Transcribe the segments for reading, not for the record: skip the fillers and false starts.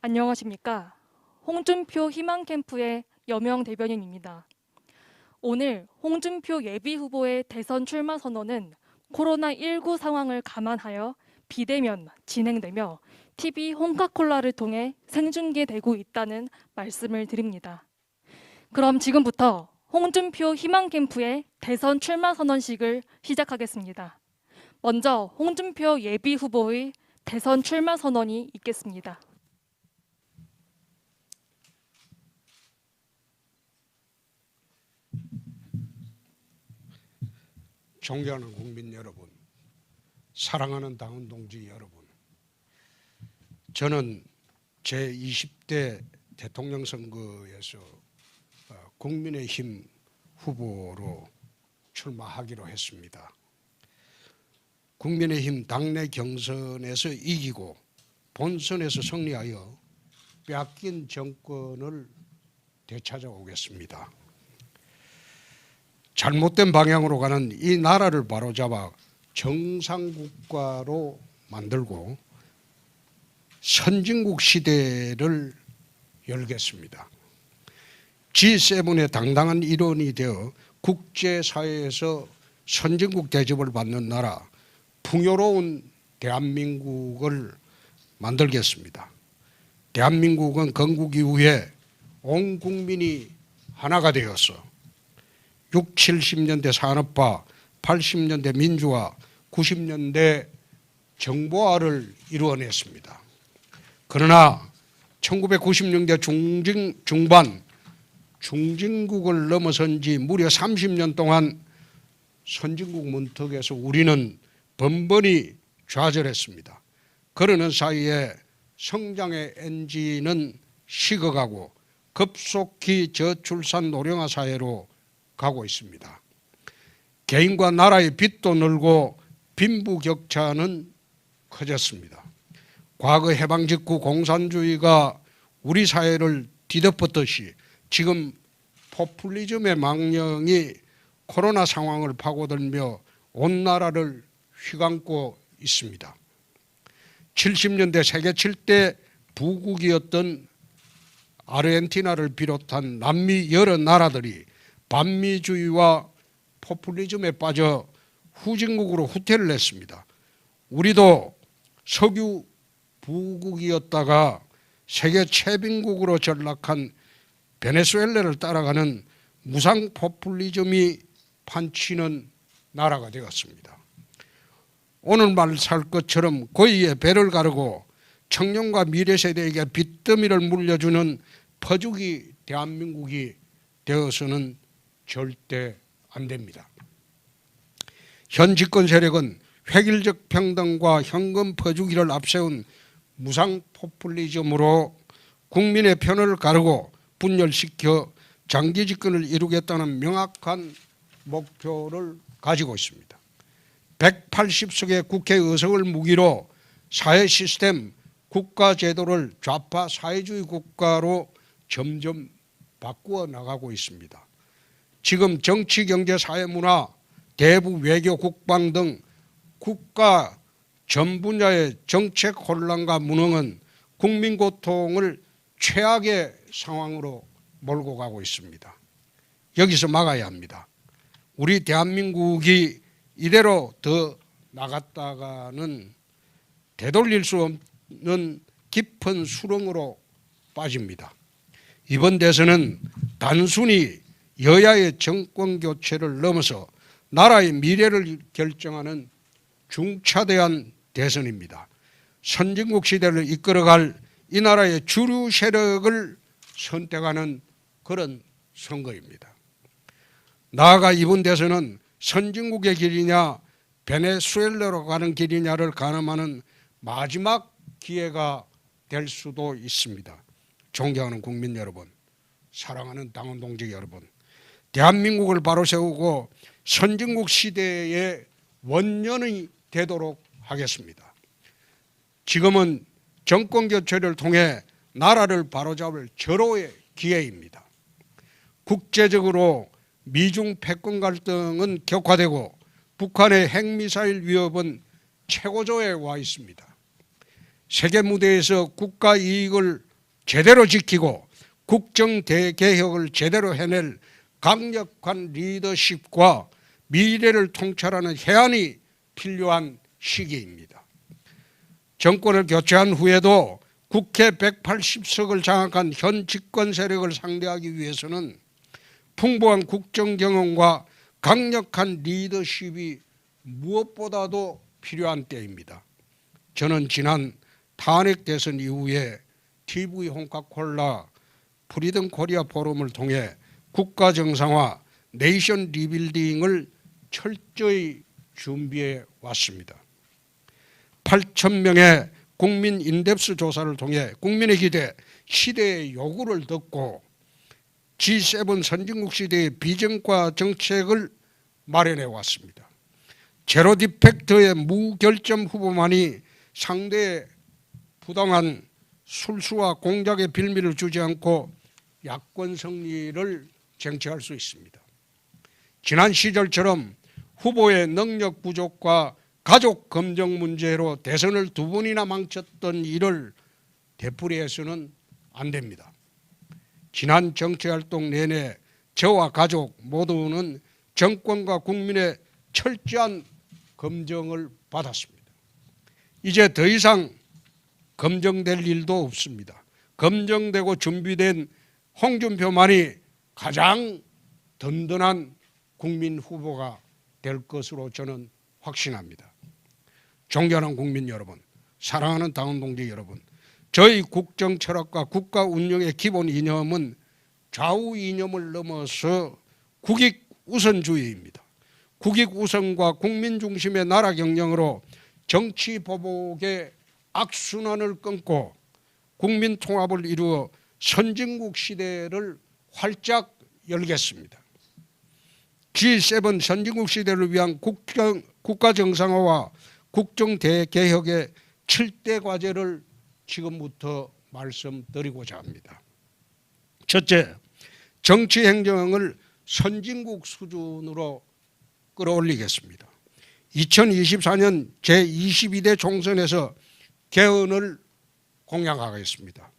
안녕하십니까. 홍준표 희망캠프의 여명 대변인입니다. 오늘 홍준표 예비후보의 대선 출마 선언은 코로나19 상황을 감안하여 비대면 진행되며 TV 홍카콜라를 통해 생중계되고 있다는 말씀을 드립니다. 그럼 지금부터 홍준표 희망캠프의 대선 출마 선언식을 시작하겠습니다. 먼저 홍준표 예비후보의 대선 출마 선언이 있겠습니다. 존경하는 국민 여러분, 사랑하는 당원 동지 여러분, 저는 제20대 대통령 선거에서 국민의힘 후보로 출마하기로 했습니다. 국민의힘 당내 경선에서 이기고 본선에서 승리하여 빼앗긴 정권을 되찾아오겠습니다. 잘못된 방향으로 가는 이 나라를 바로잡아 정상국가로 만들고 선진국 시대를 열겠습니다. G7의 당당한 일원이 되어 국제사회에서 선진국 대접을 받는 나라, 풍요로운 대한민국을 만들겠습니다. 대한민국은 건국 이후에 온 국민이 하나가 되어서 60, 70년대 산업화, 80년대 민주화, 90년대 정보화를 이루어냈습니다. 그러나 1990년대 중반 중진국을 넘어선 지 무려 30년 동안 선진국 문턱에서 우리는 번번이 좌절했습니다. 그러는 사이에 성장의 엔진은 식어가고 급속히 저출산 노령화 사회로 가고 있습니다. 개인과 나라의 빚도 늘고 빈부격차는 커졌습니다. 과거 해방 직후 공산주의가 우리 사회를 뒤덮었듯이 지금 포퓰리즘의 망령이 코로나 상황을 파고들며 온 나라를 휘감고 있습니다. 70년대 세계 7대 부국이었던 아르헨티나를 비롯한 남미 여러 나라들이 반미주의와 포퓰리즘에 빠져 후진국으로 후퇴를 했습니다. 우리도 석유 부국이었다가 세계 최빈국으로 전락한 베네수엘라를 따라가는 무상 포퓰리즘이 판치는 나라가 되었습니다. 오늘 말 살 것처럼 고의에 배를 가르고 청년과 미래 세대에게 빚더미를 물려주는 퍼주기 대한민국이 되어서는 절대 안 됩니다. 현 집권 세력은 획일적 평등과 현금 퍼주기를 앞세운 무상 포퓰리즘으로 국민의 편을 가르고 분열시켜 장기 집권을 이루겠다는 명확한 목표를 가지고 있습니다. 180석의 국회 의석을 무기로 사회 시스템, 국가 제도를 좌파 사회주의 국가로 점점 바꾸어 나가고 있습니다. 지금 정치, 경제, 사회, 문화, 대북, 외교, 국방 등 국가 전 분야의 정책 혼란과 무능은 국민 고통을 최악의 상황으로 몰고 가고 있습니다. 여기서 막아야 합니다. 우리 대한민국이 이대로 더 나갔다가는 되돌릴 수 없는 깊은 수렁으로 빠집니다. 이번 대선은 단순히 여야의 정권 교체를 넘어서 나라의 미래를 결정하는 중차대한 대선입니다. 선진국 시대를 이끌어갈 이 나라의 주류 세력을 선택하는 그런 선거입니다. 나아가 이번 대선은 선진국의 길이냐 베네수엘라로 가는 길이냐를 가늠하는 마지막 기회가 될 수도 있습니다. 존경하는 국민 여러분, 사랑하는 당원 동지 여러분, 대한민국을 바로 세우고 선진국 시대의 원년이 되도록 하겠습니다. 지금은 정권 교체를 통해 나라를 바로잡을 절호의 기회입니다. 국제적으로 미중 패권 갈등은 격화되고 북한의 핵미사일 위협은 최고조에 와 있습니다. 세계 무대에서 국가 이익을 제대로 지키고 국정 대개혁을 제대로 해낼 강력한 리더십과 미래를 통찰하는 해안이 필요한 시기입니다. 정권을 교체한 후에도 국회 180석을 장악한 현 집권 세력을 상대하기 위해서는 풍부한 국정 경험과 강력한 리더십이 무엇보다도 필요한 때입니다. 저는 지난 탄핵 대선 이후에 TV 홍카콜라 프리덤 코리아 포럼을 통해 국가 정상화, 네이션 리빌딩을 철저히 준비해 왔습니다. 8,000명의 국민 인덱스 조사를 통해 국민의 기대, 시대의 요구를 듣고 G7 선진국 시대의 비전과 정책을 마련해 왔습니다. 제로 디펙트의 무결점 후보만이 상대의 부당한 술수와 공작의 빌미를 주지 않고 야권 승리를 쟁취할 수 있습니다. 지난 시절처럼 후보의 능력 부족과 가족 검증 문제로 대선을 2번이나 망쳤던 일을 되풀이해서는 안 됩니다. 지난 정치활동 내내 저와 가족 모두는 정권과 국민의 철저한 검증을 받았습니다. 이제 더 이상 검증될 일도 없습니다. 검증되고 준비된 홍준표만이 가장 든든한 국민 후보가 될 것으로 저는 확신합니다. 존경하는 국민 여러분, 사랑하는 당원 동지 여러분, 저희 국정 철학과 국가 운영의 기본 이념은 좌우 이념을 넘어서 국익 우선주의입니다. 국익 우선과 국민 중심의 나라 경영으로 정치 보복의 악순환을 끊고 국민 통합을 이루어 선진국 시대를 활짝 열겠습니다. G7 선진국 시대를 위한 국가 정상화와 국정 대개혁의 7대 과제를 지금부터 말씀드리고자 합니다. 첫째, 정치 행정을 선진국 수준으로 끌어올리겠습니다. 2024년 제22대 총선에서 개헌을 공약하겠습니다.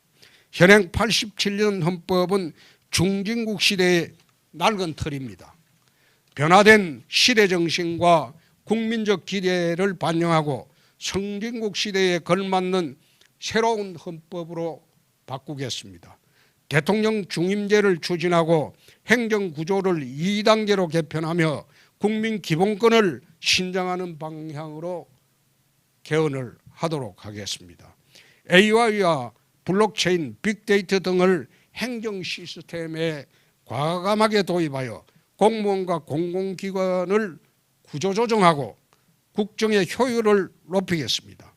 현행 87년 헌법은 중진국 시대의 낡은 틀입니다. 변화된 시대 정신과 국민적 기대를 반영하고 선진국 시대에 걸맞는 새로운 헌법으로 바꾸겠습니다. 대통령 중임제를 추진하고 행정구조를 2단계로 개편하며 국민 기본권을 신장하는 방향으로 개헌을 하도록 하겠습니다. AI와 블록체인, 빅데이터 등을 행정 시스템에 과감하게 도입하여 공무원과 공공기관을 구조조정하고 국정의 효율을 높이겠습니다.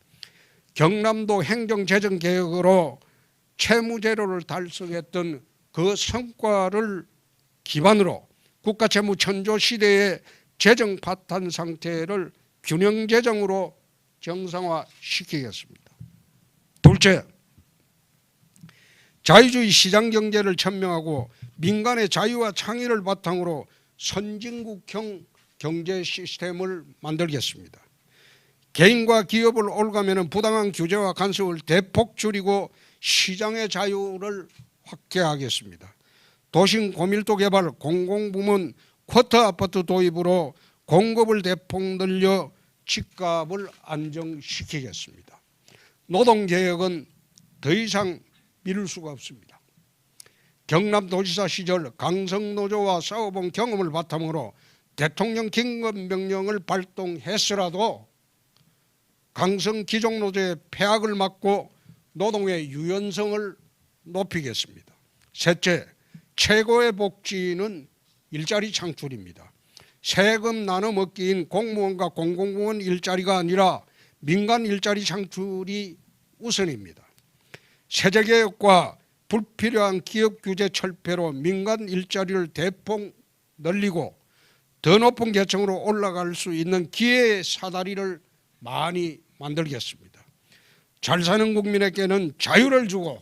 경남도 행정재정개혁으로 채무제로를 달성했던 그 성과를 기반으로 국가채무 천조 시대의 재정 파탄 상태를 균형재정으로 정상화시키겠습니다. 둘째, 자유주의 시장경제를 천명하고 민간의 자유와 창의를 바탕으로 선진국형 경제 시스템을 만들겠습니다. 개인과 기업을 올가매는 부당한 규제와 간섭을 대폭 줄이고 시장의 자유를 확대하겠습니다. 도심 고밀도 개발, 공공부문 쿼터 아파트 도입으로 공급을 대폭 늘려 집값을 안정시키겠습니다. 노동개혁은 더 이상 미룰 수가 없습니다. 경남도지사 시절 강성노조와 싸워본 경험을 바탕으로 대통령 긴급명령을 발동했으라도 강성 기종노조의 폐악을 막고 노동의 유연성을 높이겠습니다. 셋째, 최고의 복지는 일자리 창출입니다. 세금 나눠 먹기인 공무원과 공공부문 일자리가 아니라 민간 일자리 창출이 우선입니다. 세제개혁과 불필요한 기업 규제 철폐로 민간 일자리를 대폭 늘리고 더 높은 계층으로 올라갈 수 있는 기회의 사다리를 많이 만들겠습니다. 잘 사는 국민에게는 자유를 주고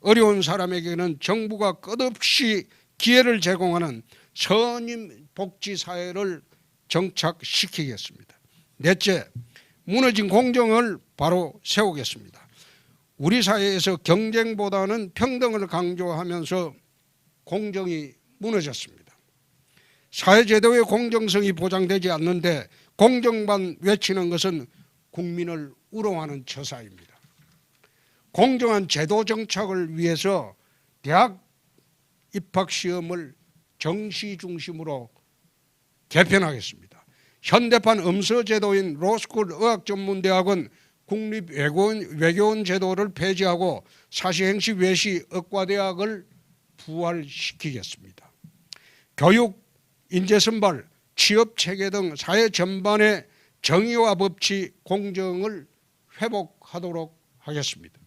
어려운 사람에게는 정부가 끝없이 기회를 제공하는 선임복지사회를 정착시키겠습니다. 넷째, 무너진 공정을 바로 세우겠습니다. 우리 사회에서 경쟁보다는 평등을 강조하면서 공정이 무너졌습니다. 사회제도의 공정성이 보장되지 않는데 공정만 외치는 것은 국민을 우롱하는 처사입니다. 공정한 제도 정착을 위해서 대학 입학시험을 정시 중심으로 개편하겠습니다. 현대판 음서제도인 로스쿨 의학전문대학은 국립외교원 제도를 폐지하고 사시행시 외시 의과대학을 부활시키겠습니다. 교육, 인재선발, 취업체계 등 사회 전반의 정의와 법치, 공정을 회복하도록 하겠습니다.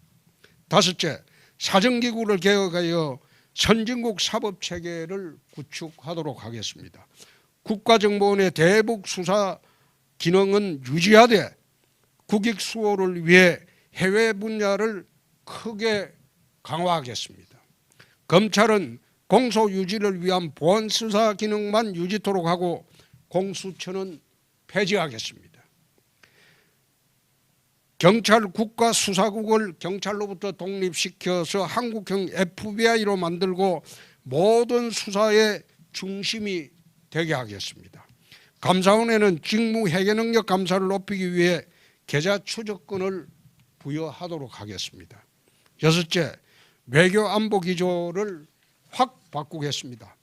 다섯째, 사정기구를 개혁하여 선진국 사법체계를 구축하도록 하겠습니다. 국가정보원의 대북 수사 기능은 유지하되 국익 수호를 위해 해외 분야를 크게 강화하겠습니다. 검찰은 공소 유지를 위한 보안 수사 기능만 유지토록 하고 공수처는 폐지하겠습니다. 경찰 국가수사국을 경찰로부터 독립시켜서 한국형 FBI로 만들고 모든 수사의 중심이 되게 하겠습니다. 감사원에는 직무 해결 능력 감사를 높이기 위해 계좌 추적권을 부여하도록 하겠습니다. 여섯째, 외교 안보 기조를 확 바꾸겠습니다.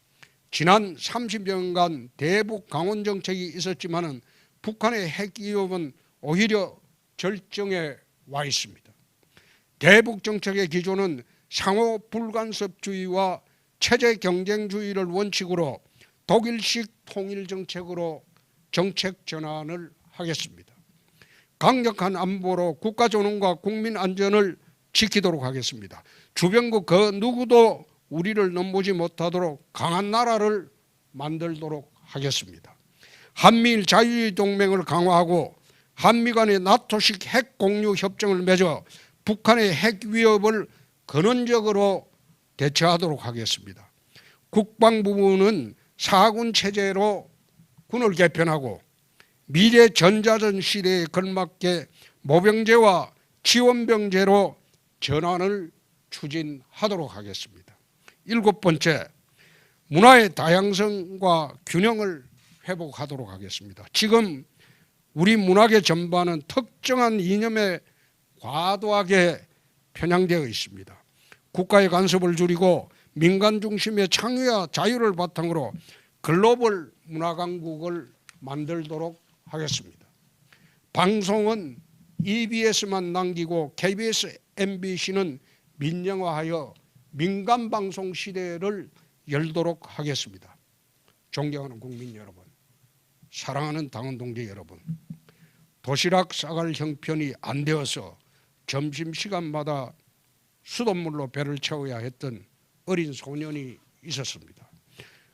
지난 30년간 대북 강원 정책이 있었지만은 북한의 핵 위협은 오히려 절정에 와 있습니다. 대북 정책의 기조는 상호 불간섭주의와 체제 경쟁주의를 원칙으로 독일식 통일 정책으로 정책 전환을 하겠습니다. 강력한 안보로 국가 존엄과 국민 안전을 지키도록 하겠습니다. 주변국 그 누구도 우리를 넘보지 못하도록 강한 나라를 만들도록 하겠습니다. 한미일 자유주의 동맹을 강화하고 한미 간의 나토식 핵 공유 협정을 맺어 북한의 핵 위협을 근원적으로 대처하도록 하겠습니다. 국방부는 사군 체제로 군을 개편하고 미래 전자전 시대에 걸맞게 모병제와 지원병제로 전환을 추진하도록 하겠습니다. 일곱 번째, 문화의 다양성과 균형을 회복하도록 하겠습니다. 지금 우리 문화계 전반은 특정한 이념에 과도하게 편향되어 있습니다. 국가의 간섭을 줄이고 민간 중심의 창의와 자유를 바탕으로 글로벌 문화강국을 만들도록 하겠습니다. 방송은 EBS만 남기고 KBS, MBC는 민영화하여 민간방송 시대를 열도록 하겠습니다. 존경하는 국민 여러분, 사랑하는 당원 동지 여러분, 도시락 싸갈 형편이 안 되어서 점심시간마다 수돗물로 배를 채워야 했던 어린 소년이 있었습니다.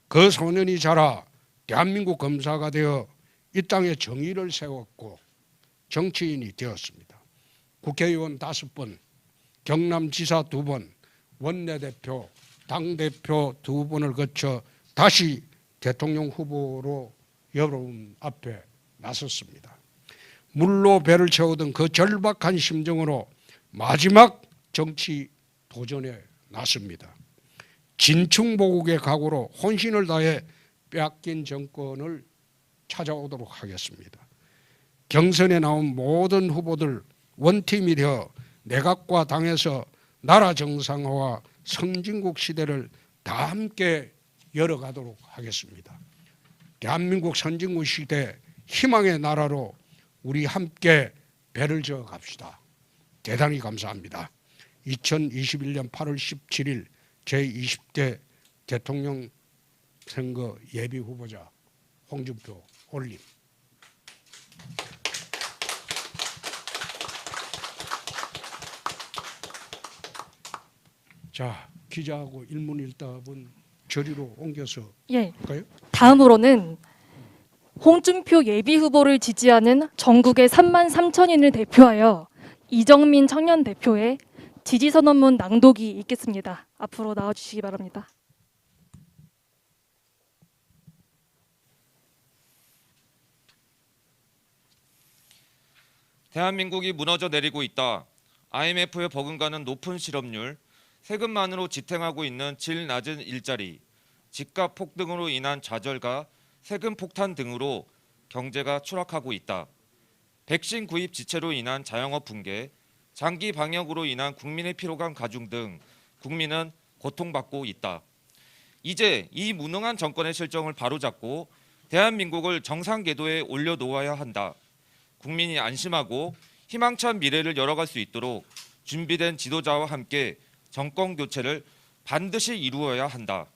그 소년이 자라 대한민국 검사가 되어 이 땅에 정의를 세웠고 정치인이 되었습니다. 국회의원 5번, 경남지사 2번, 원내대표, 당대표 2번을 거쳐 다시 대통령 후보로 여러분 앞에 나섰습니다. 물로 배를 채우던 그 절박한 심정으로 마지막 정치 도전에 나섭니다. 진충보국의 각오로 혼신을 다해 빼앗긴 정권을 찾아오도록 하겠습니다. 경선에 나온 모든 후보들 원팀이 되어 내각과 당에서 나라 정상화와 선진국 시대를 다 함께 열어가도록 하겠습니다. 대한민국 선진국 시대 희망의 나라로 우리 함께 배를 저어 갑시다. 대단히 감사합니다. 2021년 8월 17일 제20대 대통령 선거 예비 후보자 홍준표 올림. 자, 기자하고 일문일답은 저리로 옮겨서 할까요? 다음으로는 홍준표 예비 후보를 지지하는 전국의 3만 3천인을 대표하여 이정민 청년 대표의 지지선언문 낭독이 있겠습니다. 앞으로 나와주시기 바랍니다. 대한민국이 무너져 내리고 있다. IMF에 버금가는 높은 실업률, 세금만으로 지탱하고 있는 질 낮은 일자리, 집값 폭등으로 인한 좌절과 세금 폭탄 등으로 경제가 추락하고 있다. 백신 구입 지체로 인한 자영업 붕괴, 장기 방역으로 인한 국민의 피로감 가중 등 국민은 고통받고 있다. 이제 이 무능한 정권의 실정을 바로잡고 대한민국을 정상 궤도에 올려놓아야 한다. 국민이 안심하고 희망찬 미래를 열어갈 수 있도록 준비된 지도자와 함께 정권 교체를 반드시 이루어야 한다.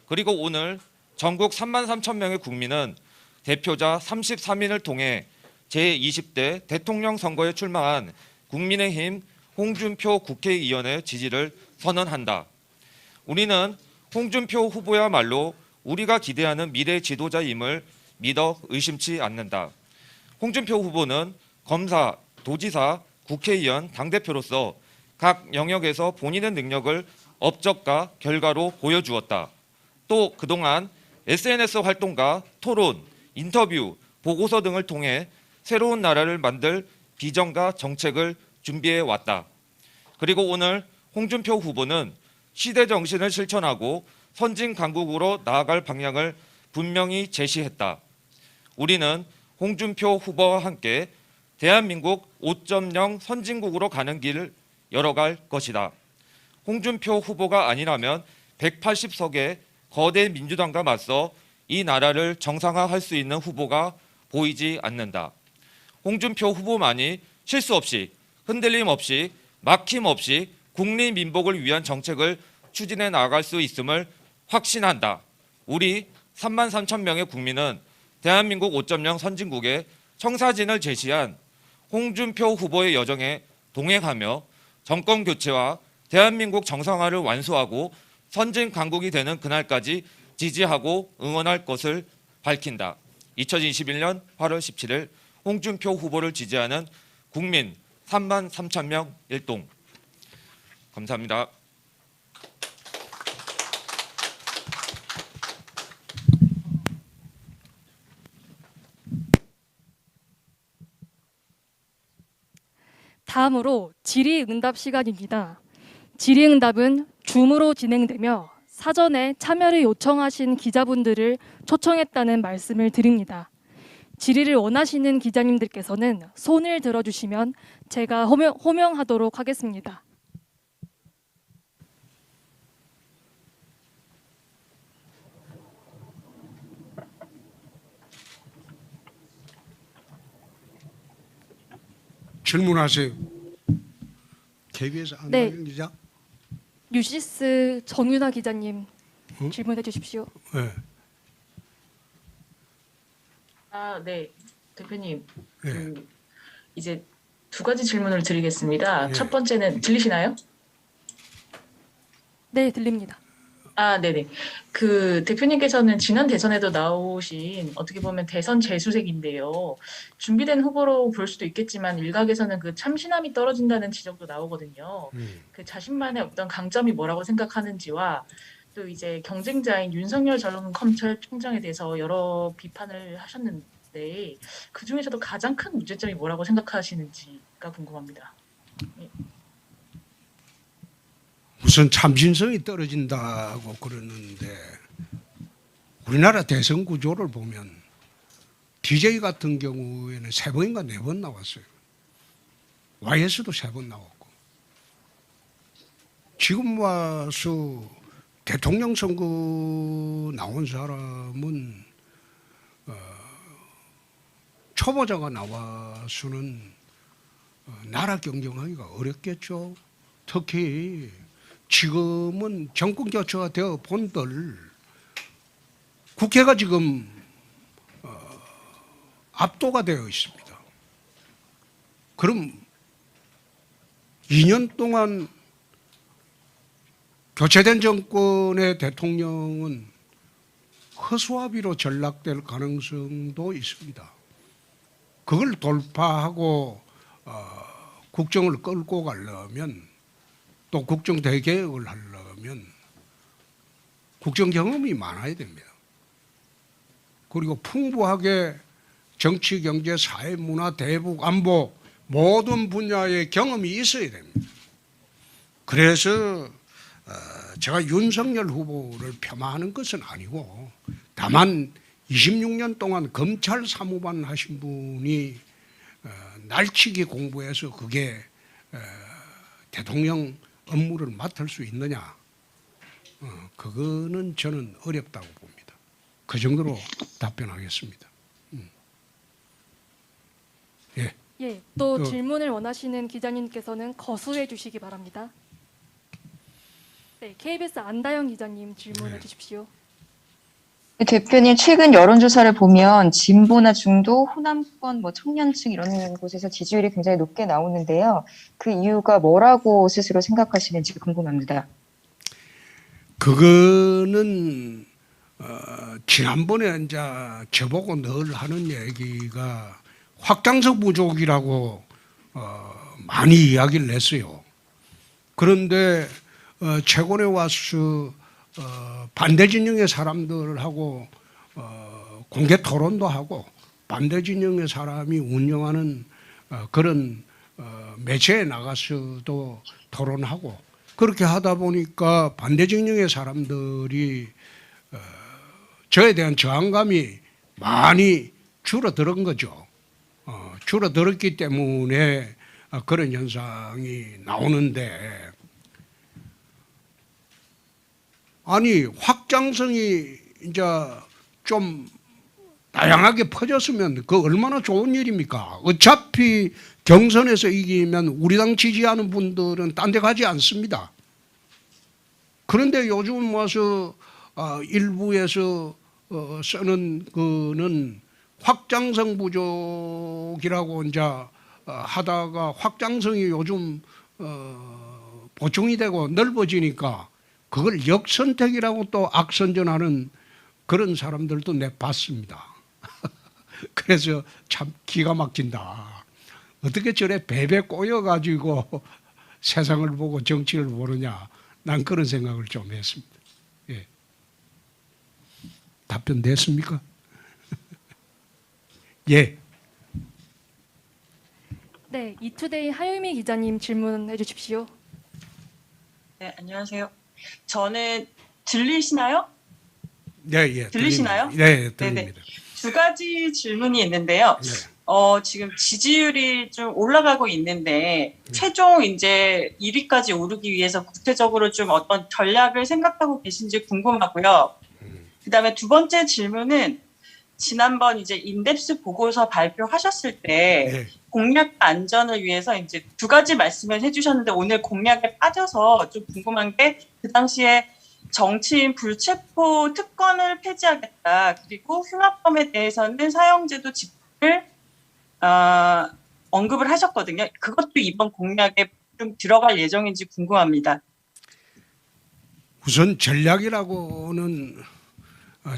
그리고 오늘 전국 3만 3천 명의 국민은 대표자 33인을 통해 제20대 대통령 선거에 출마한 국민의힘 홍준표 국회의원의 지지를 선언한다. 우리는 홍준표 후보야말로 우리가 기대하는 미래 지도자임을 믿어 의심치 않는다. 홍준표 후보는 검사, 도지사, 국회의원, 당대표로서 각 영역에서 본인의 능력을 업적과 결과로 보여주었다. 또 그동안 SNS 활동과 토론, 인터뷰, 보고서 등을 통해 새로운 나라를 만들 비전과 정책을 준비해 왔다. 그리고 오늘 홍준표 후보는 시대 정신을 실천하고 선진 강국으로 나아갈 방향을 분명히 제시했다. 우리는 홍준표 후보와 함께 대한민국 5.0 선진국으로 가는 길을 열어갈 것이다. 홍준표 후보가 아니라면 180석의 거대 민주당과 맞서 이 나라를 정상화할 수 있는 후보가 보이지 않는다. 홍준표 후보만이 실수 없이, 흔들림 없이, 막힘 없이 국리민복을 위한 정책을 추진해 나갈 수 있음을 확신한다. 우리 3만 3천 명의 국민은 대한민국 5.0 선진국의 청사진을 제시한 홍준표 후보의 여정에 동행하며 정권 교체와 대한민국 정상화를 완수하고 선진 강국이 되는 그날까지 지지하고 응원할 것을 밝힌다. 2021년 8월 17일 홍준표 후보를 지지하는 국민 3만 3천 명 일동. 감사합니다. 다음으로 질의응답 시간입니다. 질의응답은 줌으로 진행되며 사전에 참여를 요청하신 기자분들을 초청했다는 말씀을 드립니다. 질의를 원하시는 기자님들께서는 손을 들어주시면 제가 호명하도록 하겠습니다. 질문하세요. KBS 네. 안나영 기자. 뉴시스 정윤아 기자님 질문해 주십시오. 네. 네, 대표님. 네. 이제 두 가지 질문을 드리겠습니다. 네. 첫 번째는 들리시나요? 네, 들립니다. 네네. 대표님께서는 지난 대선에도 나오신 어떻게 보면 대선 재수색인데요. 준비된 후보로 볼 수도 있겠지만 일각에서는 그 참신함이 떨어진다는 지적도 나오거든요. 그 자신만의 어떤 강점이 뭐라고 생각하는지와 또 이제 경쟁자인 윤석열 전 검찰총장에 대해서 여러 비판을 하셨는데 그 중에서도 가장 큰 문제점이 뭐라고 생각하시는지가 궁금합니다. 무슨 참신성이 떨어진다고 그러는데 우리나라 대선 구조를 보면 DJ 같은 경우에는 3번인가 4번 나왔어요. YS도 3번 나왔고 지금 와서 대통령 선거 나온 사람은 초보자가 나와서는 나라 경영하기가 어렵겠죠. 특히 지금은 정권 교체가 되어 본들 국회가 지금 압도가 되어 있습니다. 그럼 2년 동안 교체된 정권의 대통령은 허수아비로 전락될 가능성도 있습니다. 그걸 돌파하고 국정을 끌고 가려면 또 국정 대개혁을 하려면 국정 경험이 많아야 됩니다. 그리고 풍부하게 정치, 경제, 사회, 문화, 대북, 안보 모든 분야의 경험이 있어야 됩니다. 그래서 제가 윤석열 후보를 폄하하는 것은 아니고 다만 26년 동안 검찰 사무관 하신 분이 날치기 공부해서 그게 대통령 업무를 맡을 수 있느냐, 그거는 저는 어렵다고 봅니다. 그 정도로 답변하겠습니다. 예. 예, 또 질문을 원하시는 기자님께서는 거수해 주시기 바랍니다. 네, KBS 안다영 기자님 질문해 주십시오. 대표님, 최근 여론조사를 보면 진보나 중도, 호남권, 청년층 이런 곳에서 지지율이 굉장히 높게 나오는데요. 그 이유가 뭐라고 스스로 생각하시는지 궁금합니다. 그거는 지난번에 이제 저보고 늘 하는 얘기가 확장성 부족이라고 많이 이야기를 했어요. 그런데 최근에 와서 반대 진영의 사람들하고 공개 토론도 하고 반대 진영의 사람이 운영하는 그런 매체에 나가서도 토론하고 그렇게 하다 보니까 반대 진영의 사람들이 저에 대한 저항감이 많이 줄어든 거죠. 줄어들었기 때문에 그런 현상이 나오는데, 아니 확장성이 이제 좀 다양하게 퍼졌으면 그 얼마나 좋은 일입니까? 어차피 경선에서 이기면 우리 당 지지하는 분들은 딴 데 가지 않습니다. 그런데 요즘 와서 일부에서 쓰는 거는 확장성 부족이라고 이제 하다가 확장성이 요즘 보충이 되고 넓어지니까 그걸 역선택이라고 또 악선전하는 그런 사람들도 내 봤습니다. 그래서 참 기가 막힌다. 어떻게 저래 베베 꼬여가지고 세상을 보고 정치를 보느냐. 난 그런 생각을 좀 했습니다. 예. 답변 됐습니까? 예. 네, 이투데이 하유미 기자님 질문해 주십시오. 네, 안녕하세요. 저는 들리시나요? 네, 예. 들리시나요? 네, 들립니다. 두 가지 질문이 있는데요. 네. 지금 지지율이 좀 올라가고 있는데 최종 이제 1위까지 오르기 위해서 구체적으로 좀 어떤 전략을 생각하고 계신지 궁금하고요. 그다음에 두 번째 질문은 지난번 이제 인덱스 보고서 발표하셨을 때 네. 공약 안전을 위해서 이제 두 가지 말씀을 해주셨는데 오늘 공약에 빠져서 좀 궁금한 게 그 당시에 정치인 불체포 특권을 폐지하겠다. 그리고 흉악범에 대해서는 사형제도 집행을 언급을 하셨거든요. 그것도 이번 공약에 좀 들어갈 예정인지 궁금합니다. 우선 전략이라고는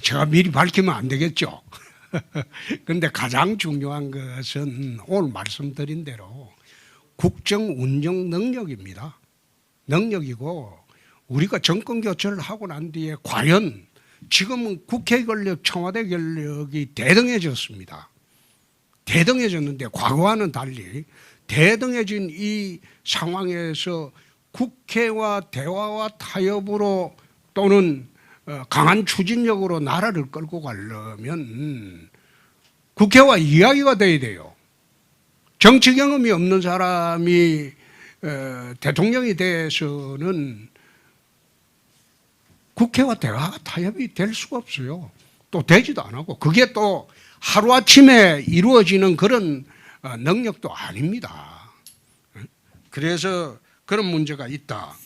제가 미리 밝히면 안 되겠죠. 그런데 가장 중요한 것은 오늘 말씀드린 대로 국정 운영 능력입니다. 능력이고 우리가 정권 교체를 하고 난 뒤에 과연 지금은 국회 권력, 청와대 권력이 대등해졌습니다. 대등해졌는데 과거와는 달리 대등해진 이 상황에서 국회와 대화와 타협으로 또는 강한 추진력으로 나라를 끌고 가려면 국회와 이야기가 돼야 돼요. 정치 경험이 없는 사람이 대통령이 돼서는 국회와 대화가 타협이 될 수가 없어요. 또 되지도 안 하고 그게 또 하루아침에 이루어지는 그런 능력도 아닙니다. 그래서 그런 문제가 있다.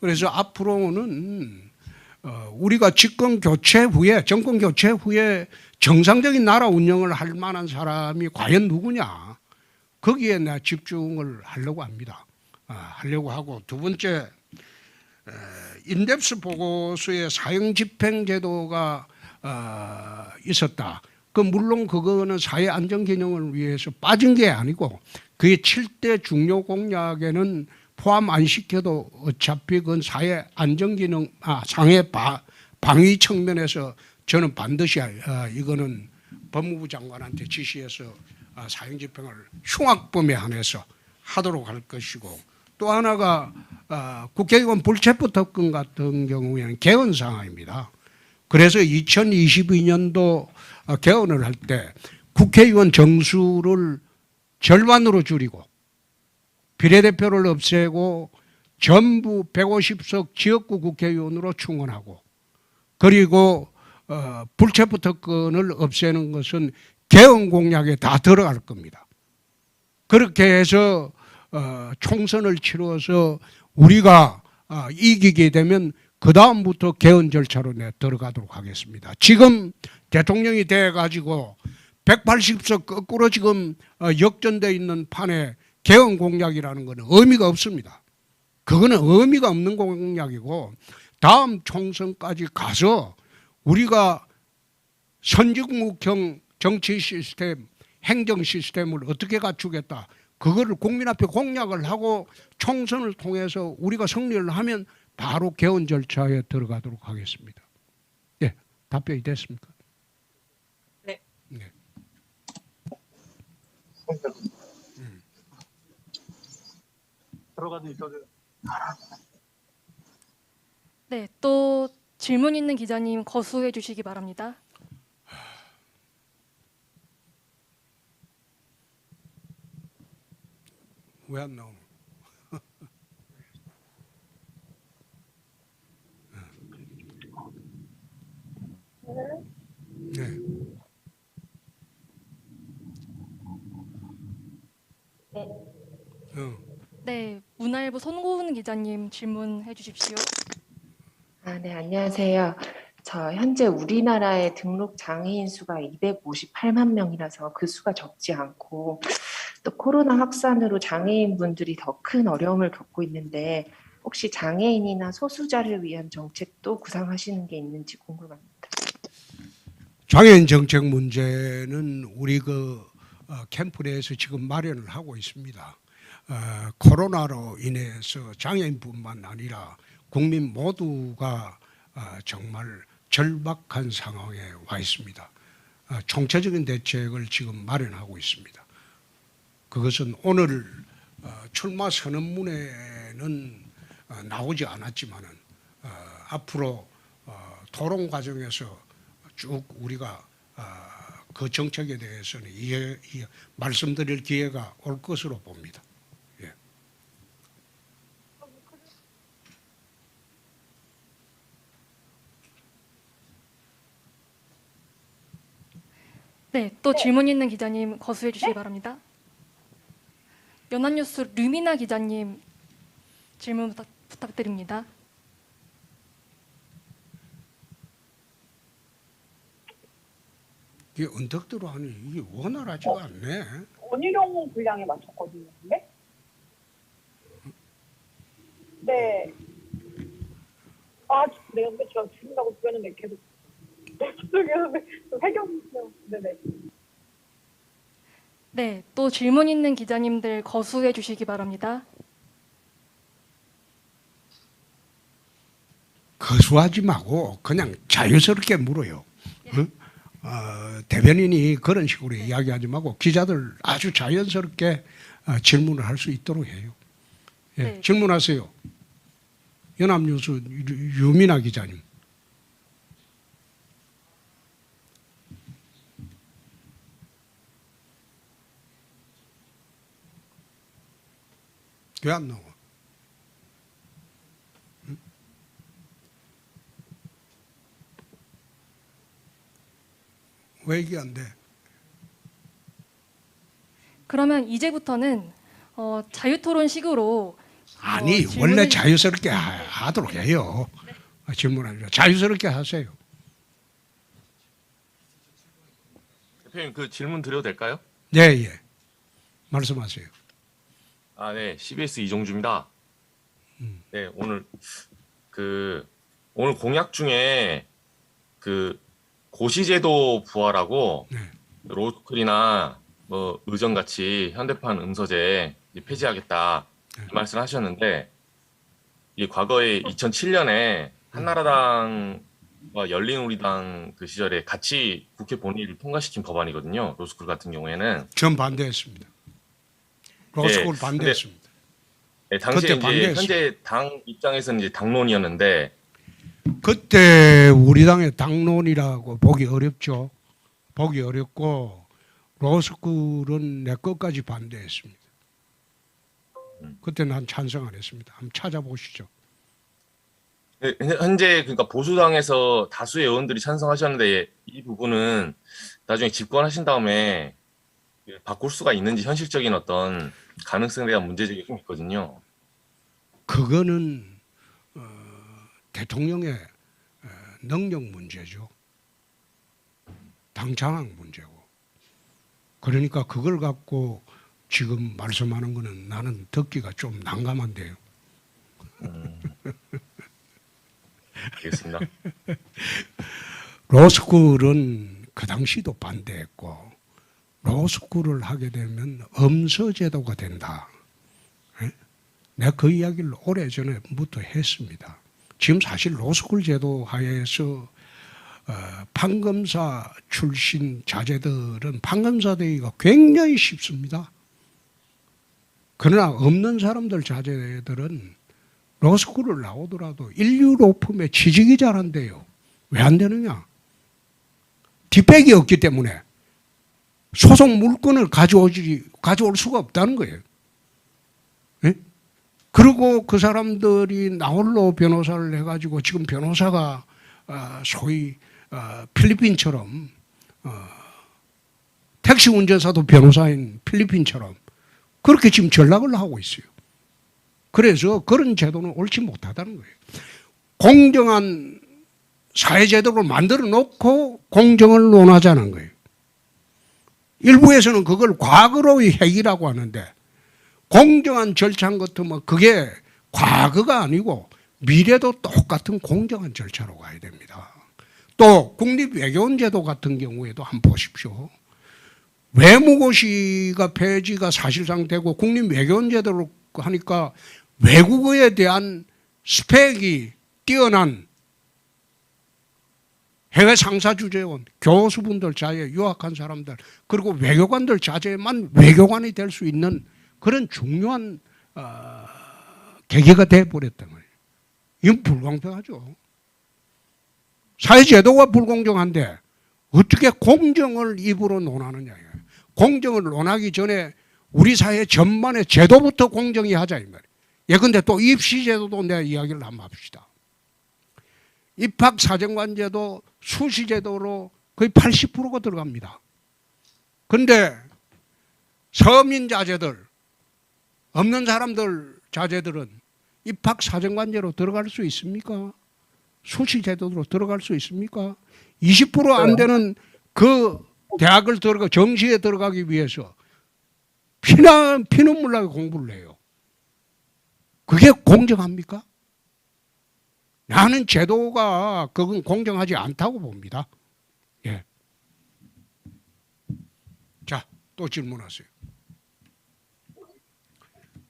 그래서 앞으로는 우리가 정권 교체 후에 정상적인 나라 운영을 할 만한 사람이 과연 누구냐. 거기에 내가 집중을 하려고 합니다. 하려고 하고 두 번째 인덱스 보고서에 사형 집행 제도가 있었다. 물론 그거는 사회 안전 기능을 위해서 빠진 게 아니고 그게 7대 중요 공약에는 포함 안 시켜도 어차피 그건 사회 안전 기능, 상해 방위 측면에서 저는 반드시 이거는 법무부 장관한테 지시해서 사형집행을 흉악범에 한해서 하도록 할 것이고, 또 하나가 국회의원 불체포 특권 같은 경우에는 개헌 사항입니다. 그래서 2022년도 개헌을 할 때 국회의원 정수를 절반으로 줄이고 비례대표를 없애고 전부 150석 지역구 국회의원으로 충원하고, 그리고 불체포 특권을 없애는 것은 개헌 공약에 다 들어갈 겁니다. 그렇게 해서 총선을 치러서 우리가 이기게 되면 그 다음부터 개헌 절차로 들어가도록 하겠습니다. 지금 대통령이 돼가지고 180석 거꾸로 지금 역전돼 있는 판에 개헌 공약이라는 것은 의미가 없습니다. 그거는 의미가 없는 공약이고, 다음 총선까지 가서 우리가 선진국형 정치 시스템, 행정 시스템을 어떻게 갖추겠다, 그거를 국민 앞에 공약을 하고 총선을 통해서 우리가 승리를 하면 바로 개헌 절차에 들어가도록 하겠습니다. 예, 답변이 됐습니까? 네. 네. 들어가도 있어도 네, 또 질문 있는 기자님 거수해 주시기 바랍니다. 왜 안 나오노? 네. 네, 문화일보 손고은 기자님 질문해 주십시오. 네, 안녕하세요. 저 현재 우리나라의 등록 장애인 수가 258만 명이라서 그 수가 적지 않고, 또 코로나 확산으로 장애인 분들이 더 큰 어려움을 겪고 있는데, 혹시 장애인이나 소수자를 위한 정책도 구상하시는 게 있는지 궁금합니다. 장애인 정책 문제는 우리 캠프 내에서 지금 마련을 하고 있습니다. 코로나로 인해서 장애인뿐만 아니라 국민 모두가 정말 절박한 상황에 와 있습니다. 총체적인 대책을 지금 마련하고 있습니다. 그것은 오늘 출마 선언문에는 나오지 않았지만은 앞으로 토론 과정에서 쭉 우리가 그 정책에 대해서는 말씀드릴 기회가 올 것으로 봅니다. 예. 네, 또 질문 있는 기자님 거수해 주시기 바랍니다. 연합뉴스 류미나 기자님 질문 부탁드립니다. 이게 언덕대로 하니 이게 원활하지가 않네. 원희룡 분량에 맞췄거든요. 근데? 네. 내가 근데 제가 죽는다고 그랬는데 계속 죄송해요. 해경 네네. 네, 또 질문 있는 기자님들 거수해 주시기 바랍니다. 거수하지 마고 그냥 자연스럽게 물어요. 응? 대변인이 그런 식으로 이야기하지 말고 기자들 아주 자연스럽게 질문을 할 수 있도록 해요. 예, 네. 질문하세요. 연합뉴스 유민아 기자님. 왜 안 나와? 응? 왜 이게 안 돼? 그러면 이제부터는 자유토론식으로 아니 질문을- 원래 자유스럽게 하도록 해요. 질문하죠. 자유스럽게 하세요. 대표님 그 질문 드려도 될까요? 네, 예. 말씀하세요. 네, CBS 이종주입니다. 네, 오늘 오늘 공약 중에 고시제도 부활하고 네. 로스쿨이나 뭐 의전 같이 현대판 응서제 이제 폐지하겠다 이 말씀하셨는데 이 과거에 2007년에 한나라당 열린우리당 그 시절에 같이 국회 본회의를 통과시킨 법안이거든요. 로스쿨 같은 경우에는. 전 반대했습니다. 로스쿨 네, 반대했습니다. 네, 당시에 그때 이제 반대했습니다. 현재 당 입장에서는 이제 당론이었는데 그때 우리 당의 당론이라고 보기 어렵죠. 보기 어렵고 로스쿨은 내 것까지 반대했습니다. 그때 난 찬성 안 했습니다. 한번 찾아보시죠. 네, 현재 그러니까 보수당에서 다수의 의원들이 찬성하셨는데 이 부분은 나중에 집권하신 다음에 바꿀 수가 있는지 현실적인 어떤 가능성에 대한 문제제기가 좀 있거든요. 그거는 대통령의 능력 문제죠. 당 장악 문제고. 그러니까 그걸 갖고 지금 말씀하는 거는 나는 듣기가 좀 난감한데요. 알겠습니다. 로스쿨은 그 당시도 반대했고 로스쿨을 하게 되면 엄서제도가 된다. 내가 그 이야기를 오래전에부터 했습니다. 지금 사실 로스쿨 제도 하에서 판검사 출신 자제들은 판검사 되기가 굉장히 쉽습니다. 그러나 없는 사람들 자제들은 로스쿨을 나오더라도 인류 로펌에 취직이 잘 안 돼요. 왜 안 되느냐? 뒷백이 없기 때문에 소속 물건을 가져올 수가 없다는 거예요. 네? 그리고 그 사람들이 나홀로 변호사를 해가지고 지금 변호사가 소위 필리핀처럼 택시 운전사도 변호사인 필리핀처럼 그렇게 지금 전락을 하고 있어요. 그래서 그런 제도는 옳지 못하다는 거예요. 공정한 사회제도를 만들어 놓고 공정을 논하자는 거예요. 일부에서는 그걸 과거로의 핵이라고 하는데 공정한 절차 같으면 그게 과거가 아니고 미래도 똑같은 공정한 절차로 가야 됩니다. 또 국립외교원제도 같은 경우에도 한번 보십시오. 외무고시가 폐지가 사실상 되고 국립외교원제도로 하니까 외국어에 대한 스펙이 뛰어난 해외 상사주재원, 교수분들 자제, 유학한 사람들, 그리고 외교관들 자제만 외교관이 될 수 있는 그런 중요한 계기가 돼버렸단 말이에요. 이건 불공평하죠. 사회제도가 불공정한데 어떻게 공정을 입으로 논하느냐. 공정을 논하기 전에 우리 사회 전반의 제도부터 공정히 하자 이 말이에요. 예컨대 또 입시제도도 내가 이야기를 한번 합시다. 입학사정관제도 수시제도로 거의 80%가 들어갑니다. 그런데 서민자제들, 없는 사람들 자제들은 입학사정관제로 들어갈 수 있습니까? 수시제도로 들어갈 수 있습니까? 20% 안 되는 그 대학을 정시에 들어가기 위해서 피눈물 나게 공부를 해요. 그게 공정합니까? 나는 제도가 그건 공정하지 않다고 봅니다. 예. 자, 또 질문하세요.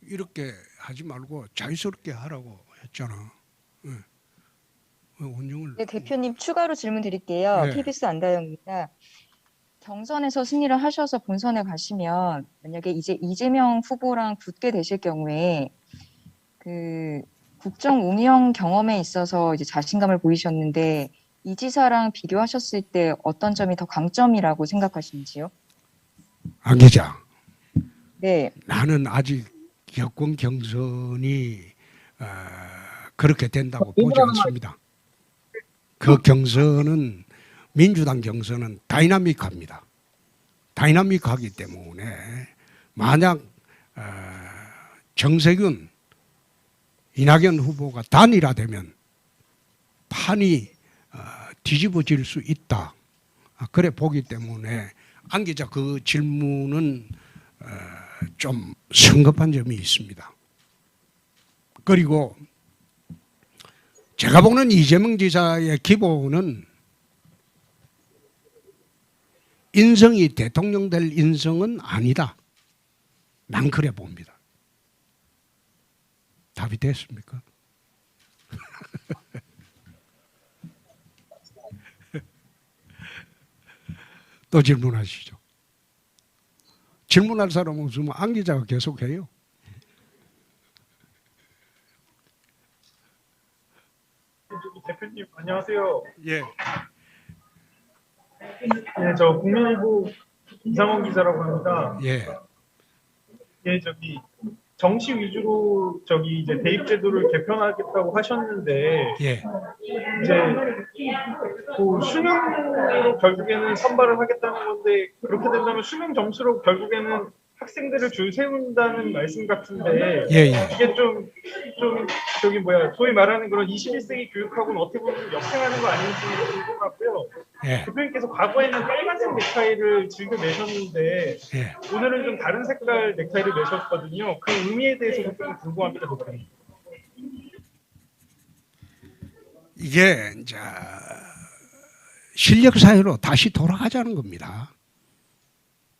이렇게 하지 말고 자유스럽게 하라고 했잖아. 예. 원흉을. 네, 대표님 추가로 질문 드릴게요. 네. KBS 안다영입니다. 경선에서 승리를 하셔서 본선에 가시면 만약에 이제 이재명 후보랑 붙게 되실 경우에 그 국정 운영 경험에 있어서 이제 자신감을 보이셨는데 이 지사랑 비교하셨을 때 어떤 점이 더 강점이라고 생각하시는지요? 안 기자. 네. 나는 아직 여권 경선이 그렇게 된다고 보지 않습니다. 그 경선은 민주당 경선은 다이나믹합니다. 다이나믹하기 때문에 만약 정세균, 이낙연 후보가 단일화되면 판이 뒤집어질 수 있다. 그래 보기 때문에 안 기자 그 질문은 좀 성급한 점이 있습니다. 그리고 제가 보는 이재명 지사의 기본은 인성이 대통령 될 인성은 아니다. 난 그래 봅니다. 답이 됐습니까? 또 질문하시죠. 질문할 사람 없으면 안 기자가 계속해요. 대표님 안녕하세요. 예. 네, 저 국민일보 이상원 기자라고 합니다. 예. 예, 정치 위주로 이제 대입 제도를 개편하겠다고 하셨는데 예. 이제 그 수능으로 결국에는 선발을 하겠다는 건데 그렇게 된다면 수능 점수로 결국에는 학생들을 줄 세운다는 말씀 같은데 예, 예. 이게 좀 소위 말하는 그런 21세기 교육하고는 어떻게 보면 역행하는 거 아닌지 궁금하고요. 예. 대표님께서 과거에는 빨간색 넥타이를 즐겨 매셨는데 예. 오늘은 좀 다른 색깔 넥타이를 매셨거든요. 그 의미에 대해서도 좀 궁금합니다, 대표님. 이게 이제 실력 사회로 다시 돌아가자는 겁니다.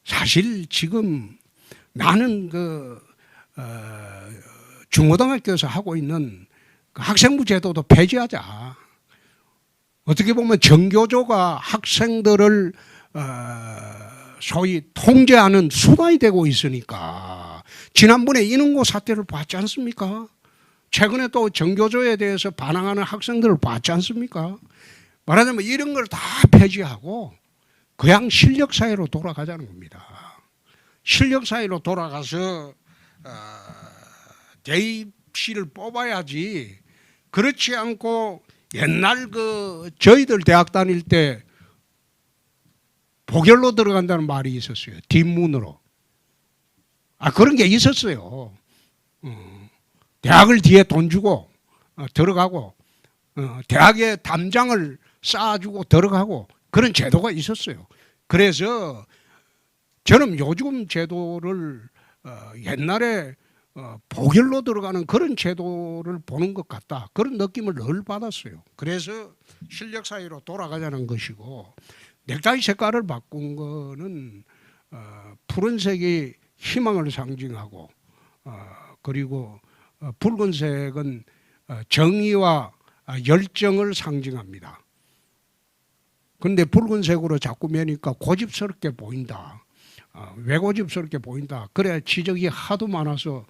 사실 지금 나는 중고등학교에서 하고 있는 그 학생부 제도도 폐지하자. 어떻게 보면 정교조가 학생들을 소위 통제하는 수단이 되고 있으니까 지난번에 인원고 사태를 봤지 않습니까? 최근에 또 정교조에 대해서 반항하는 학생들을 봤지 않습니까? 말하자면 이런 걸 다 폐지하고 그냥 실력 사회로 돌아가자는 겁니다. 실력 사회로 돌아가서 대입시를 뽑아야지. 그렇지 않고 옛날 저희들 대학 다닐 때 보결로 들어간다는 말이 있었어요. 뒷문으로. 그런 게 있었어요. 대학을 뒤에 돈 주고 들어가고 대학에 담장을 쌓아주고 들어가고 그런 제도가 있었어요. 그래서 저는 요즘 제도를 옛날에 보결로 들어가는 그런 제도를 보는 것 같다. 그런 느낌을 늘 받았어요. 그래서 실력 사회로 돌아가자는 것이고 넥타이 색깔을 바꾼 거는 푸른색이 희망을 상징하고 그리고 붉은색은 정의와 열정을 상징합니다. 그런데 붉은색으로 자꾸 매니까 고집스럽게 보인다. 왜 고집스럽게 보인다. 그래 지적이 하도 많아서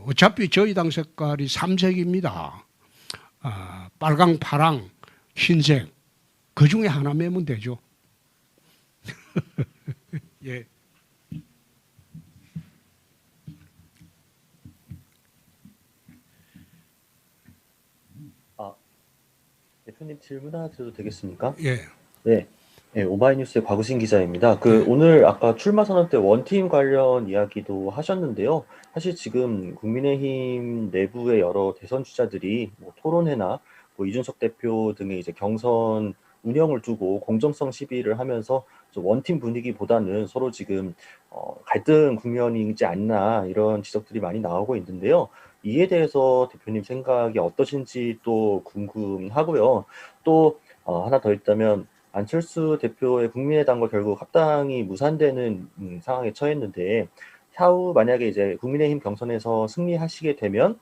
어차피 저희 당 색깔이 3색입니다. 빨강, 파랑, 흰색. 그 중에 하나 매면 되죠. 예. 대표님 질문 하나 드려도 되겠습니까? 예. 네. 네, 오마이뉴스의 곽우신 기자입니다. 오늘 아까 출마 선언 때 원팀 관련 이야기도 하셨는데요. 사실 지금 국민의힘 내부의 여러 대선 주자들이 토론회나 이준석 대표 등의 이제 경선 운영을 두고 공정성 시비를 하면서 원팀 분위기보다는 서로 지금 갈등 국면이지 않나 이런 지적들이 많이 나오고 있는데요. 이에 대해서 대표님 생각이 어떠신지 또 궁금하고요. 또 하나 더 있다면 안철수 대표의 국민의당과 결국 합당이 무산되는 상황에 처했는데 향후 만약에 이제 국민의힘 경선에서 승리하시게 되면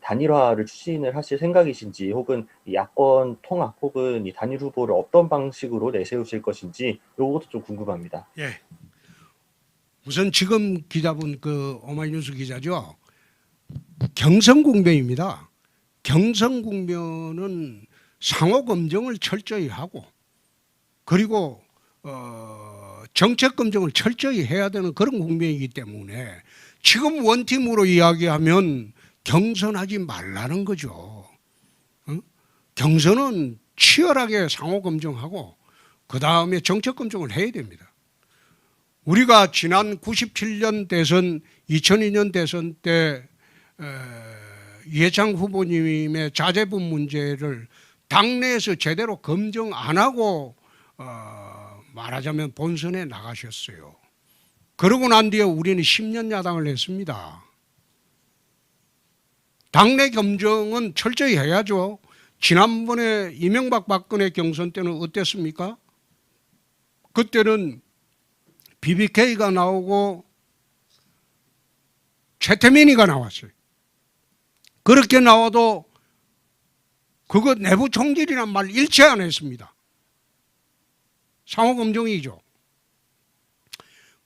단일화를 추진을 하실 생각이신지 혹은 야권 통합 혹은 이 단일 후보를 어떤 방식으로 내세우실 것인지 이것도 좀 궁금합니다. 예. 우선 지금 기자분 오마이뉴스 기자죠. 경선 국면입니다. 경선 국면은 상호 검증을 철저히 하고 그리고 정책 검증을 철저히 해야 되는 그런 국면이기 때문에 지금 원팀으로 이야기하면 경선하지 말라는 거죠. 경선은 치열하게 상호 검증하고 그 다음에 정책 검증을 해야 됩니다. 우리가 지난 97년 대선, 2002년 대선 때 이해창 후보님의 자제분 문제를 당내에서 제대로 검증 안 하고 말하자면 본선에 나가셨어요. 그러고 난 뒤에 우리는 10년 야당을 했습니다. 당내 검증은 철저히 해야죠. 지난번에 이명박 박근혜 경선 때는 어땠습니까? 그때는 BBK가 나오고 최태민이가 나왔어요. 그렇게 나와도 그거 내부 총질이란 말 일체 안 했습니다. 상호 검증이죠.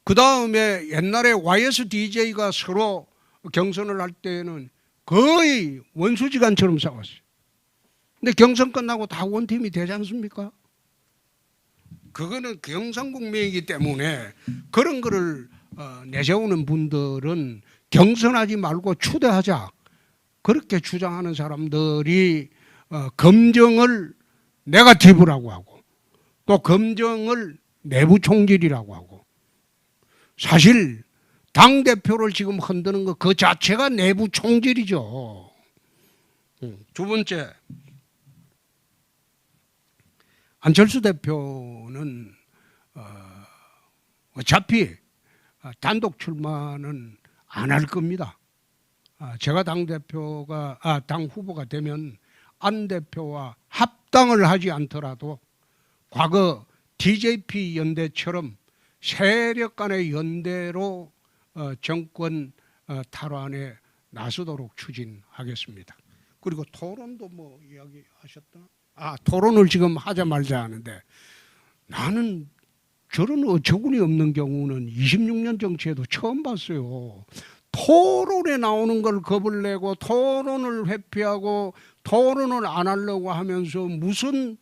그 다음에 옛날에 YSDJ가 서로 경선을 할 때는 거의 원수지간처럼 싸웠어요. 근데 경선 끝나고 다 원팀이 되지 않습니까? 그거는 경상국민이기 때문에 그런 거를 내세우는 분들은 경선하지 말고 추대하자. 그렇게 주장하는 사람들이 검정을 네거티브라고 하고 또 검정을 내부 총질이라고 하고 사실 당대표를 지금 흔드는 거 그 자체가 내부 총질이죠. 두 번째, 안철수 대표는 어차피 단독 출마는 안 할 겁니다. 제가 당 후보가 되면 안 대표와 합당을 하지 않더라도 과거 DJP 연대처럼 세력 간의 연대로 정권 탈환에 나서도록 추진하겠습니다. 그리고 토론도 뭐 이야기하셨다? 토론을 지금 하자 말자 하는데 나는 저런 어처구니 없는 경우는 26년 정치에도 처음 봤어요. 토론에 나오는 걸 겁을 내고 토론을 회피하고 토론을 안 하려고 하면서 무슨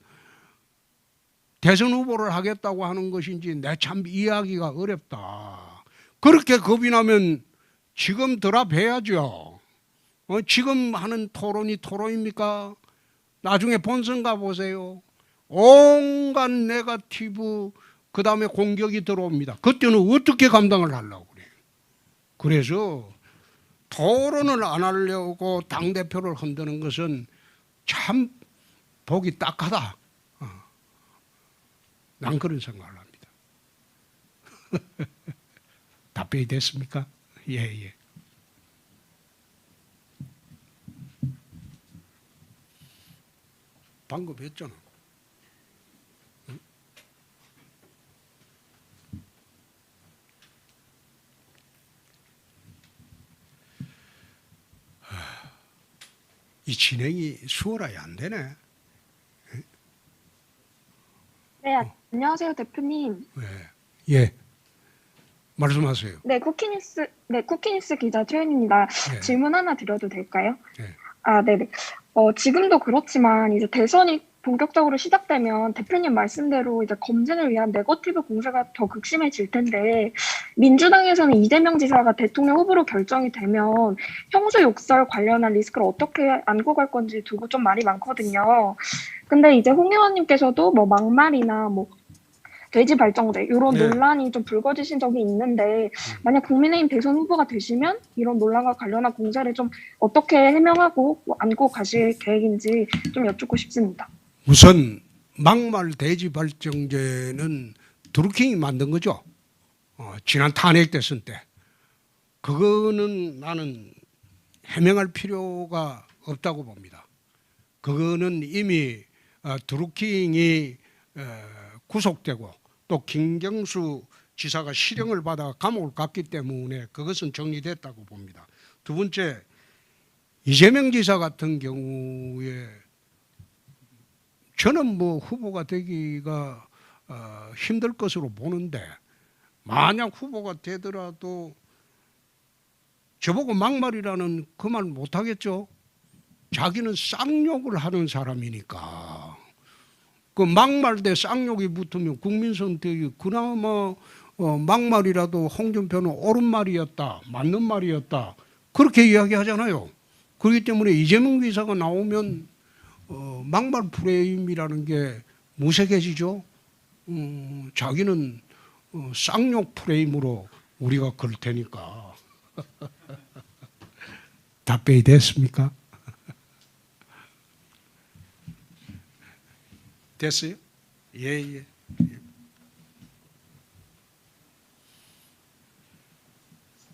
대선 후보를 하겠다고 하는 것인지 내 참 이해하기가 어렵다. 그렇게 겁이 나면 지금 드랍해야죠. 지금 하는 토론이 토론입니까? 나중에 본선 가보세요. 온갖 네거티브 그 다음에 공격이 들어옵니다. 그때는 어떻게 감당을 하려고 그래요. 그래서 토론을 안 하려고 당대표를 흔드는 것은 참 보기 딱하다. 난 그런 생각을 합니다. 답변이 됐습니까? 예. 방금 했잖아. 응? 이 진행이 수월하게 안 되네. 네, 안녕하세요, 대표님. 예. 말씀하세요. 네, 쿠키뉴스 기자 최은입니다. 예. 질문 하나 드려도 될까요? 예. 네네. 지금도 그렇지만 이제 대선이 본격적으로 시작되면 대표님 말씀대로 이제 검증을 위한 네거티브 공세가 더 극심해질 텐데 민주당에서는 이재명 지사가 대통령 후보로 결정이 되면 형수 욕설 관련한 리스크를 어떻게 안고 갈 건지 두고 좀 말이 많거든요. 근데 이제 홍 의원님께서도 뭐 막말이나 뭐 돼지 발정제 이런 네. 논란이 좀 불거지신 적이 있는데 만약 국민의힘 대선 후보가 되시면 이런 논란과 관련한 공세를 좀 어떻게 해명하고 뭐 안고 가실 계획인지 좀 여쭙고 싶습니다. 우선 막말 돼지 발정제는 드루킹이 만든 거죠. 지난 탄핵 대선 때. 그거는 나는 해명할 필요가 없다고 봅니다. 그거는 이미 드루킹이 구속되고 또 김경수 지사가 실형을 받아 감옥을 갔기 때문에 그것은 정리됐다고 봅니다. 두 번째, 이재명 지사 같은 경우에 저는 뭐 후보가 되기가 힘들 것으로 보는데 만약 후보가 되더라도 저보고 막말이라는 그 말 못하겠죠. 자기는 쌍욕을 하는 사람이니까. 그 막말 대 쌍욕이 붙으면 국민 선택이 그나마 막말이라도 홍준표는 옳은 말이었다, 맞는 말이었다 그렇게 이야기하잖아요. 그렇기 때문에 이재명 지사가 나오면 막말 프레임이라는 게 무색해지죠. 자기는 쌍욕 프레임으로 우리가 걸 테니까. 답변이 됐습니까? 됐어요? 예.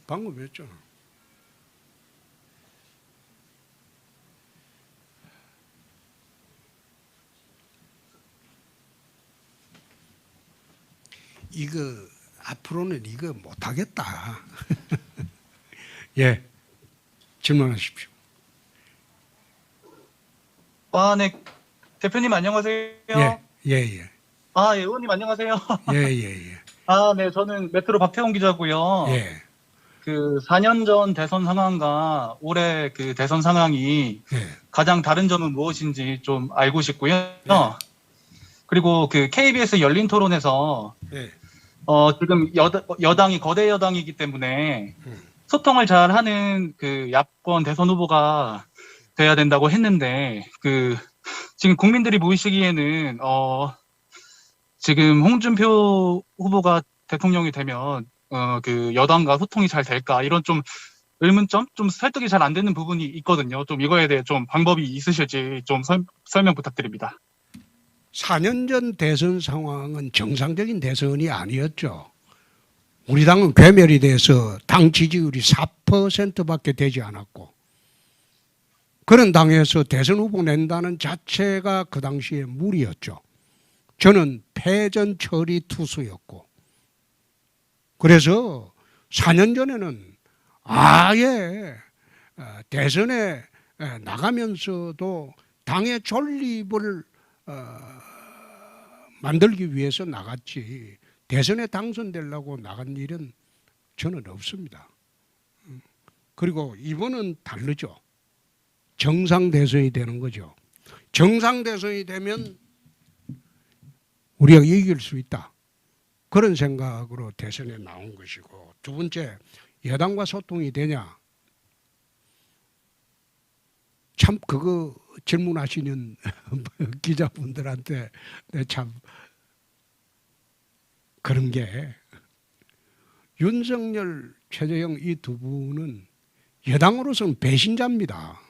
방금 했잖아. 이거 앞으로는 이거 못하겠다. 예, 질문하십시오. 네. 대표님 안녕하세요. 예. 의원님 안녕하세요. 예. 네, 저는 메트로 박태원 기자고요. 예. 그 4년 전 대선 상황과 올해 그 대선 상황이 예. 가장 다른 점은 무엇인지 좀 알고 싶고요. 그리고 그 KBS 열린 토론에서 예. 지금 여당이 거대 여당이기 때문에 소통을 잘 하는 그 야권 대선 후보가 돼야 된다고 했는데 그 지금 국민들이 보시기에는 지금 홍준표 후보가 대통령이 되면 그 여당과 소통이 잘 될까 이런 좀 의문점, 좀 설득이 잘 안 되는 부분이 있거든요. 좀 이거에 대해 좀 방법이 있으실지 좀 설명 부탁드립니다. 4년 전 대선 상황은 정상적인 대선이 아니었죠. 우리 당은 괴멸이 돼서 당 지지율이 4%밖에 되지 않았고, 그런 당에서 대선 후보 낸다는 자체가 그 당시에 무리였죠. 저는 패전 처리 투수였고, 그래서 4년 전에는 아예 대선에 나가면서도 당의 존립을 만들기 위해서 나갔지, 대선에 당선되려고 나간 일은 저는 없습니다. 그리고 이번은 다르죠. 정상 대선이 되는 거죠. 정상 대선이 되면 우리가 이길 수 있다, 그런 생각으로 대선에 나온 것이고, 두 번째, 여당과 소통이 되냐? 참 그거 질문하시는 기자분들한테 참 그런 게, 윤석열, 최재형 이 두 분은 여당으로서는 배신자입니다.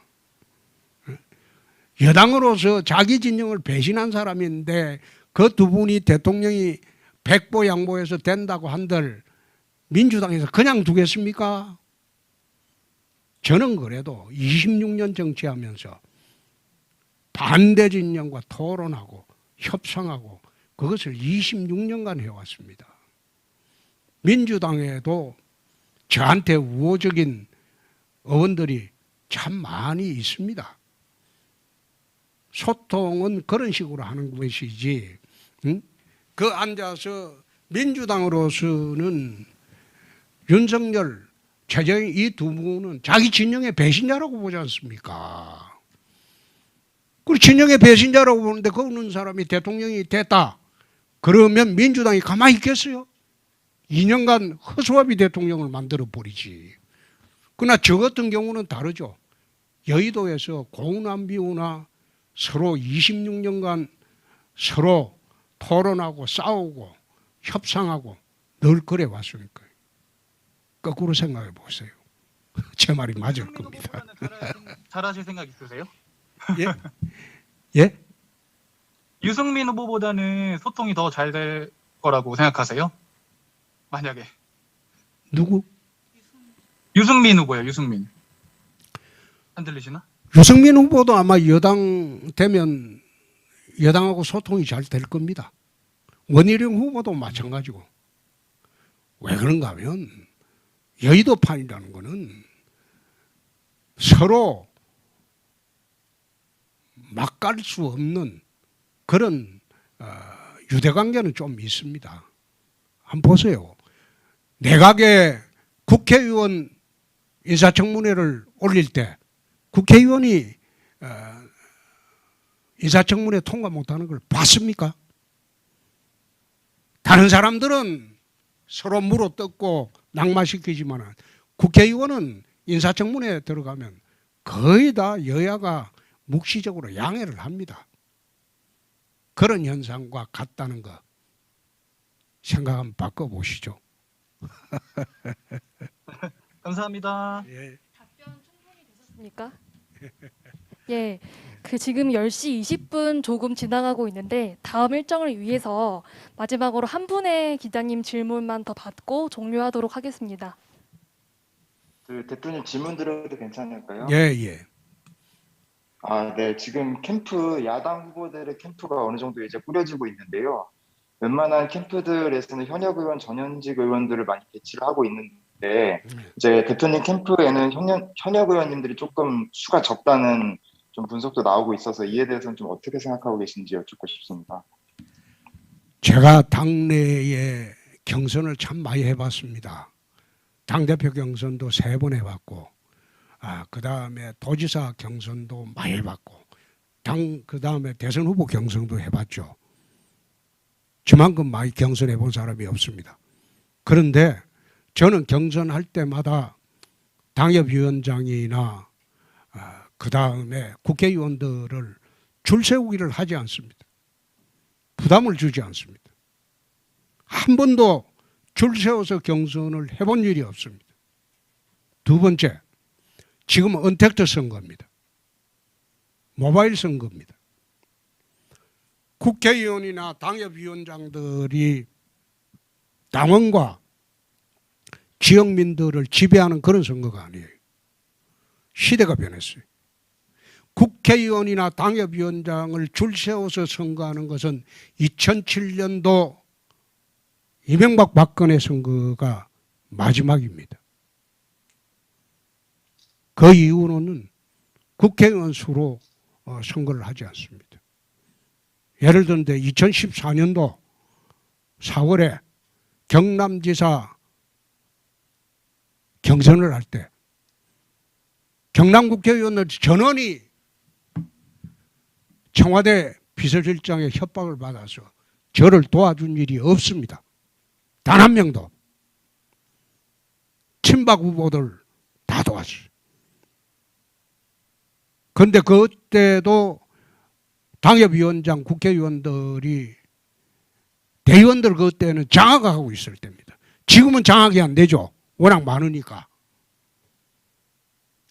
여당으로서 자기 진영을 배신한 사람인데 그 두 분이 대통령이 백보 양보해서 된다고 한들 민주당에서 그냥 두겠습니까? 저는 그래도 26년 정치하면서 반대 진영과 토론하고 협상하고 그것을 26년간 해왔습니다. 민주당에도 저한테 우호적인 의원들이 참 많이 있습니다. 소통은 그런 식으로 하는 것이지, 그 앉아서 민주당으로서는 윤석열, 최재형 이 두 분은 자기 진영의 배신자라고 보지 않습니까? 그리고 진영의 배신자라고 보는데 그 없는 사람이 대통령이 됐다 그러면 민주당이 가만히 있겠어요? 2년간 허수아비 대통령을 만들어 버리지. 그러나 저 같은 경우는 다르죠. 여의도에서 고우나 비우나 서로 26년간 서로 토론하고 싸우고 협상하고 늘 그래 왔으니까요. 거꾸로 생각해 보세요. 제 말이 맞을 겁니다. 잘하실 생각 있으세요? 예? 예? 유승민 후보보다는 소통이 더 잘 될 거라고 생각하세요? 만약에. 누구? 유승민 후보요, 유승민. 안 들리시나? 유승민 후보도 아마 여당 되면 여당하고 소통이 잘 될 겁니다. 원희룡 후보도 마찬가지고. 왜 그런가 하면 여의도판이라는 거는 서로 막 갈 수 없는 그런 유대관계는 좀 있습니다. 한번 보세요. 내각에 국회의원 인사청문회를 올릴 때 국회의원이 인사청문회 통과 못하는 걸 봤습니까? 다른 사람들은 서로 물어뜯고 낙마시키지만 국회의원은 인사청문회에 들어가면 거의 다 여야가 묵시적으로 양해를 합니다. 그런 현상과 같다는 거 생각 한번 바꿔보시죠. 감사합니다. 예. 답변 충분히 되셨습니까? 예, 그 지금 10시 20분 조금 지나가고 있는데 다음 일정을 위해서 마지막으로 한 분의 기자님 질문만 더 받고 종료하도록 하겠습니다. 그 대표님 질문 드려도 괜찮을까요? 예, 예. 네. 지금 캠프 야당 후보들의 캠프가 어느 정도 이제 꾸려지고 있는데요. 웬만한 캠프들에서는 현역 의원, 전현직 의원들을 많이 배치를 하고 있는데 이제 대표님 캠프에는 현역 의원님들이 조금 수가 적다는 좀 분석도 나오고 있어서 이에 대해서는 좀 어떻게 생각하고 계신지 여쭙고 싶습니다. 제가 당내에 경선을 참 많이 해봤습니다. 당대표 경선도 3번 해봤고, 그 다음에 도지사 경선도 많이 해봤고, 그 다음에 대선 후보 경선도 해봤죠. 저만큼 많이 경선해 본 사람이 없습니다. 그런데 저는 경선할 때마다 당협위원장이나 그 다음에 국회의원들을 줄 세우기를 하지 않습니다. 부담을 주지 않습니다. 한 번도 줄 세워서 경선을 해본 일이 없습니다. 두 번째, 지금은 언택트 선거입니다. 모바일 선거입니다. 국회의원이나 당협위원장들이 당원과 지역민들을 지배하는 그런 선거가 아니에요. 시대가 변했어요. 국회의원이나 당협위원장을 줄 세워서 선거하는 것은 2007년도 이명박 박근혜 선거가 마지막입니다. 그 이후로는 국회의원 수로 선거를 하지 않습니다. 예를 들는데 2014년도 4월에 경남지사 경선을 할 때 경남국회의원들 전원이 청와대 비서실장의 협박을 받아서 저를 도와준 일이 없습니다. 단 한 명도. 친박 후보들 다 도왔어요. 그런데 그때도 당협위원장, 국회의원들이 대의원들 그때는 장악하고 있을 때입니다. 지금은 장악이 안 되죠. 워낙 많으니까.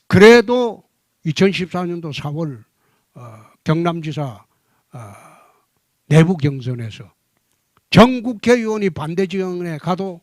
그래도 2014년도 4월 경남지사 내부 경선에서 전 국회의원이 반대 지역에 가도